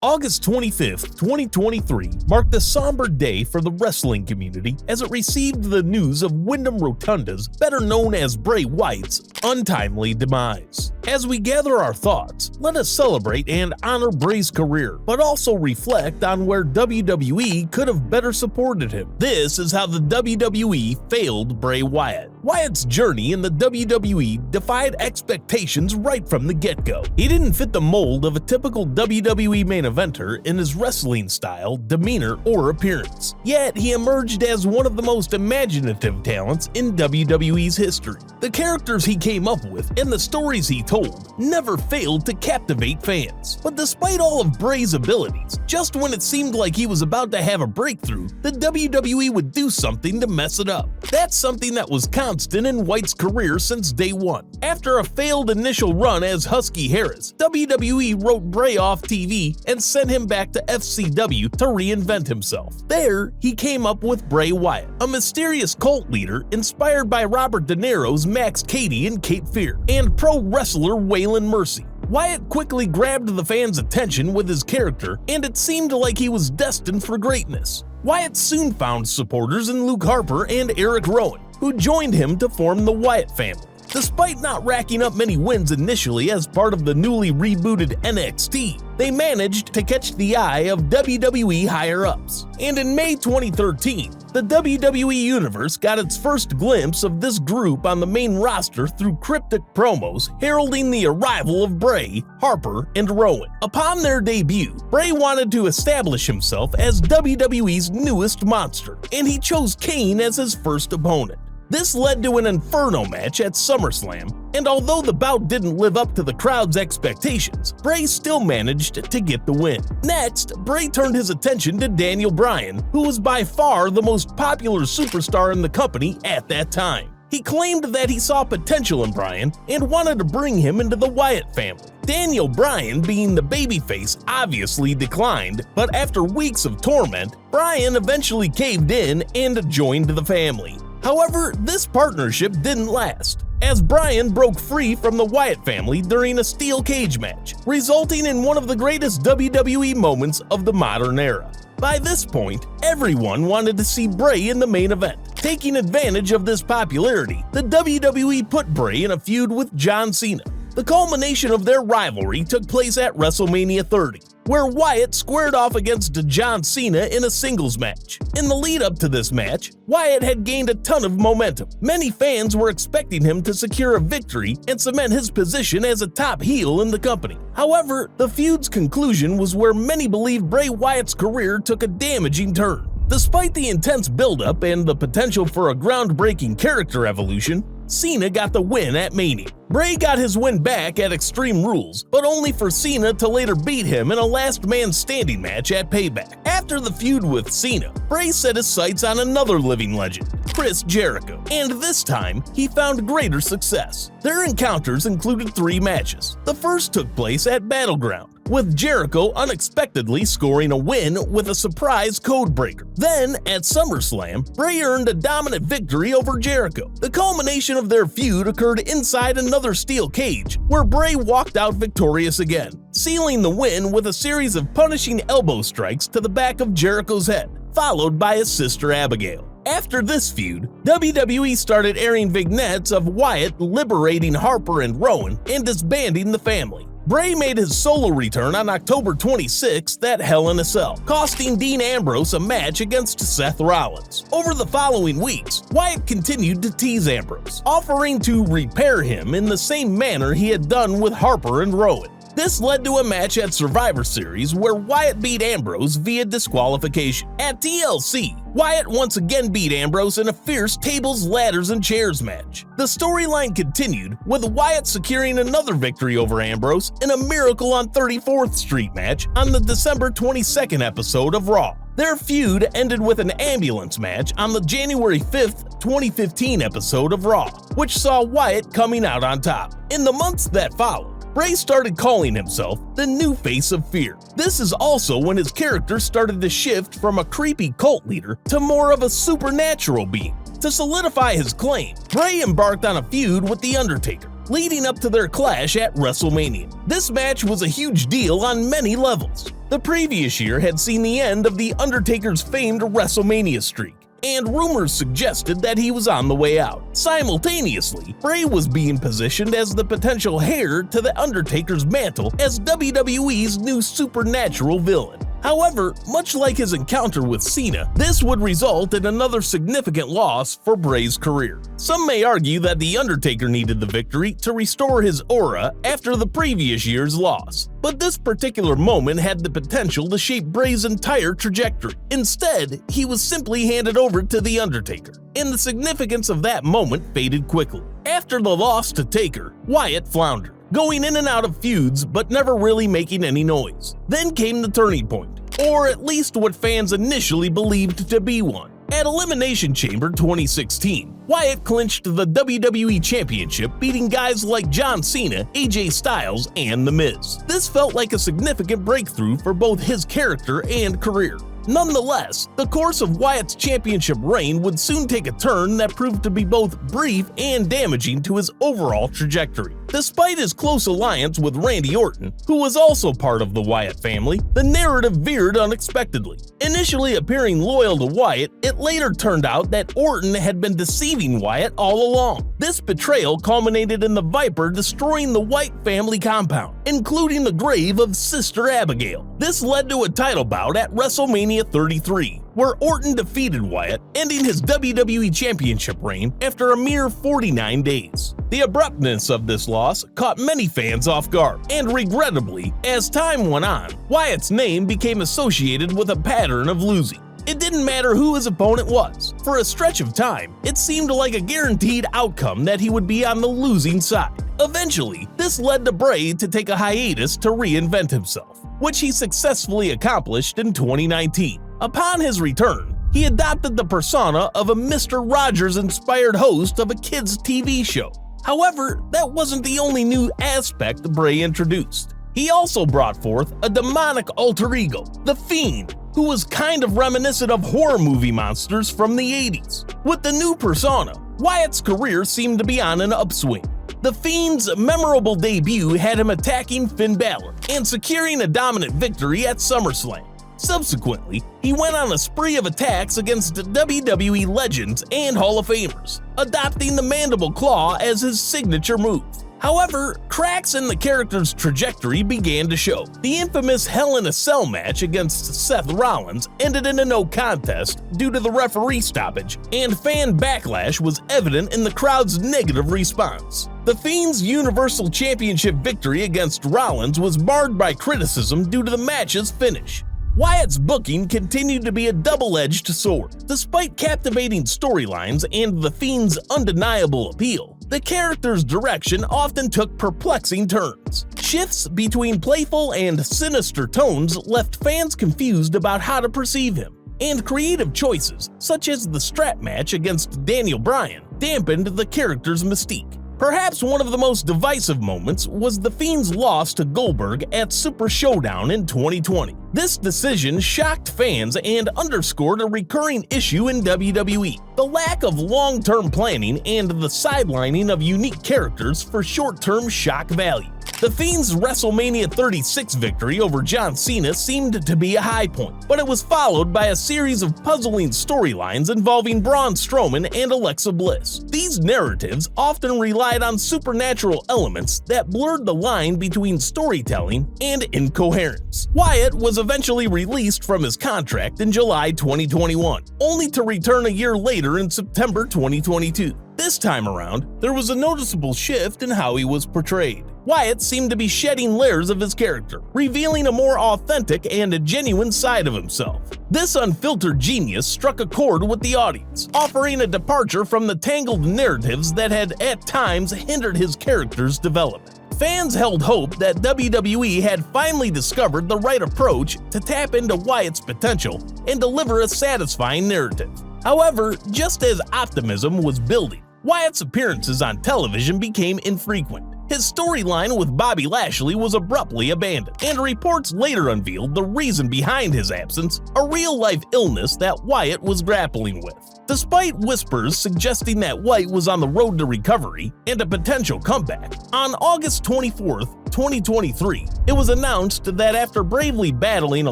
August 25th, 2023 marked a somber day for the wrestling community as it received the news of Windham Rotunda's, better known as Bray Wyatt's, untimely demise. As we gather our thoughts, let us celebrate and honor Bray's career, but also reflect on where WWE could have better supported him. This is how the WWE failed Bray Wyatt. Wyatt's journey in the WWE defied expectations right from the get-go. He didn't fit the mold of a typical WWE main eventer in his wrestling style, demeanor, or appearance. Yet, he emerged as one of the most imaginative talents in WWE's history. The characters he came up with and the stories he told never failed to captivate fans. But despite all of Bray's abilities, just when it seemed like he was about to have a breakthrough, the WWE would do something to mess it up. That's something that was constant in Wyatt's career since day one. After a failed initial run as Husky Harris, WWE wrote Bray off TV and sent him back to FCW to reinvent himself. There, he came up with Bray Wyatt, a mysterious cult leader inspired by Robert De Niro's Max Cady in Cape Fear, and pro wrestler Waylon Mercy. Wyatt quickly grabbed the fans' attention with his character, and it seemed like he was destined for greatness. Wyatt soon found supporters in Luke Harper and Eric Rowan, who joined him to form the Wyatt family. Despite not racking up many wins initially as part of the newly rebooted NXT, they managed to catch the eye of WWE higher-ups. And in May 2013, the WWE Universe got its first glimpse of this group on the main roster through cryptic promos heralding the arrival of Bray, Harper, and Rowan. Upon their debut, Bray wanted to establish himself as WWE's newest monster, and he chose Kane as his first opponent. This led to an Inferno match at SummerSlam, and although the bout didn't live up to the crowd's expectations, Bray still managed to get the win. Next, Bray turned his attention to Daniel Bryan, who was by far the most popular superstar in the company at that time. He claimed that he saw potential in Bryan and wanted to bring him into the Wyatt family. Daniel Bryan, being the babyface, obviously declined, but after weeks of torment, Bryan eventually caved in and joined the family. However, this partnership didn't last, as Bryan broke free from the Wyatt family during a steel cage match, resulting in one of the greatest WWE moments of the modern era. By this point, everyone wanted to see Bray in the main event. Taking advantage of this popularity, the WWE put Bray in a feud with John Cena. The culmination of their rivalry took place at WrestleMania 30, where Wyatt squared off against John Cena in a singles match. In the lead-up to this match, Wyatt had gained a ton of momentum. Many fans were expecting him to secure a victory and cement his position as a top heel in the company. However, the feud's conclusion was where many believe Bray Wyatt's career took a damaging turn. Despite the intense build-up and the potential for a groundbreaking character evolution, Cena got the win at Mania. Bray got his win back at Extreme Rules, but only for Cena to later beat him in a last man standing match at Payback. After the feud with Cena, Bray set his sights on another living legend, Chris Jericho, and this time he found greater success. Their encounters included 3 matches. The first took place at Battleground, with Jericho unexpectedly scoring a win with a surprise codebreaker. Then, at SummerSlam, Bray earned a dominant victory over Jericho. The culmination of their feud occurred inside another steel cage, where Bray walked out victorious again, sealing the win with a series of punishing elbow strikes to the back of Jericho's head, followed by his sister Abigail. After this feud, WWE started airing vignettes of Wyatt liberating Harper and Rowan and disbanding the family. Bray made his solo return on October 26th at Hell in a Cell, costing Dean Ambrose a match against Seth Rollins. Over the following weeks, Wyatt continued to tease Ambrose, offering to repair him in the same manner he had done with Harper and Rowan. This led to a match at Survivor Series where Wyatt beat Ambrose via disqualification. At TLC, Wyatt once again beat Ambrose in a fierce tables, ladders, and chairs match. The storyline continued, with Wyatt securing another victory over Ambrose in a Miracle on 34th Street match on the December 22nd episode of Raw. Their feud ended with an ambulance match on the January 5th, 2015 episode of Raw, which saw Wyatt coming out on top. In the months that followed, Bray started calling himself the new face of fear. This is also when his character started to shift from a creepy cult leader to more of a supernatural being. To solidify his claim, Bray embarked on a feud with The Undertaker, leading up to their clash at WrestleMania. This match was a huge deal on many levels. The previous year had seen the end of The Undertaker's famed WrestleMania streak, and rumors suggested that he was on the way out. Simultaneously, Bray was being positioned as the potential heir to The Undertaker's mantle as WWE's new supernatural villain. However, much like his encounter with Cena, this would result in another significant loss for Bray's career. Some may argue that The Undertaker needed the victory to restore his aura after the previous year's loss, but this particular moment had the potential to shape Bray's entire trajectory. Instead, he was simply handed over to The Undertaker, and the significance of that moment faded quickly. After the loss to Taker, Wyatt floundered, going in and out of feuds but never really making any noise. Then came the turning point, or at least what fans initially believed to be one. At Elimination Chamber 2016, Wyatt clinched the WWE Championship, beating guys like John Cena, AJ Styles, and The Miz. This felt like a significant breakthrough for both his character and career. Nonetheless, the course of Wyatt's championship reign would soon take a turn that proved to be both brief and damaging to his overall trajectory. Despite his close alliance with Randy Orton, who was also part of the Wyatt family, the narrative veered unexpectedly. Initially appearing loyal to Wyatt, it later turned out that Orton had been deceiving Wyatt all along. This betrayal culminated in the Viper destroying the Wyatt family compound, including the grave of Sister Abigail. This led to a title bout at WrestleMania 33, where Orton defeated Wyatt, ending his WWE Championship reign after a mere 49 days. The abruptness of this loss caught many fans off guard, and regrettably, as time went on, Wyatt's name became associated with a pattern of losing. It didn't matter who his opponent was. For a stretch of time, it seemed like a guaranteed outcome that he would be on the losing side. Eventually, this led to Bray to take a hiatus to reinvent himself, which he successfully accomplished in 2019. Upon his return, he adopted the persona of a Mr. Rogers-inspired host of a kids' TV show. However, that wasn't the only new aspect Bray introduced. He also brought forth a demonic alter ego, the Fiend, who was kind of reminiscent of horror movie monsters from the 80s. With the new persona, Wyatt's career seemed to be on an upswing. The Fiend's memorable debut had him attacking Finn Balor and securing a dominant victory at SummerSlam. Subsequently, he went on a spree of attacks against WWE legends and Hall of Famers, adopting the Mandible Claw as his signature move. However, cracks in the character's trajectory began to show. The infamous Hell in a Cell match against Seth Rollins ended in a no contest due to the referee stoppage, and fan backlash was evident in the crowd's negative response. The Fiend's Universal Championship victory against Rollins was marred by criticism due to the match's finish. Wyatt's booking continued to be a double-edged sword. Despite captivating storylines and The Fiend's undeniable appeal, the character's direction often took perplexing turns. Shifts between playful and sinister tones left fans confused about how to perceive him, and creative choices, such as the strap match against Daniel Bryan, dampened the character's mystique. Perhaps one of the most divisive moments was The Fiend's loss to Goldberg at Super Showdown in 2020. This decision shocked fans and underscored a recurring issue in WWE: the lack of long-term planning and the sidelining of unique characters for short-term shock value. The Fiend's WrestleMania 36 victory over John Cena seemed to be a high point, but it was followed by a series of puzzling storylines involving Braun Strowman and Alexa Bliss. These narratives often relied on supernatural elements that blurred the line between storytelling and incoherence. Wyatt was eventually released from his contract in July 2021, only to return a year later in September 2022. This time around, there was a noticeable shift in how he was portrayed. Wyatt seemed to be shedding layers of his character, revealing a more authentic and a genuine side of himself. This unfiltered genius struck a chord with the audience, offering a departure from the tangled narratives that had at times hindered his character's development. Fans held hope that WWE had finally discovered the right approach to tap into Wyatt's potential and deliver a satisfying narrative. However, just as optimism was building, Wyatt's appearances on television became infrequent. His storyline with Bobby Lashley was abruptly abandoned, and reports later unveiled the reason behind his absence: a real-life illness that Wyatt was grappling with. Despite whispers suggesting that White was on the road to recovery and a potential comeback, on August 24, 2023, it was announced that after bravely battling a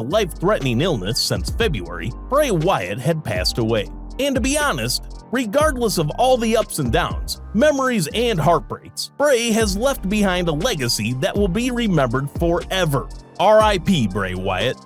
life-threatening illness since February, Bray Wyatt had passed away. And to be honest, regardless of all the ups and downs, memories and heartbreaks, Bray has left behind a legacy that will be remembered forever. R.I.P. Bray Wyatt.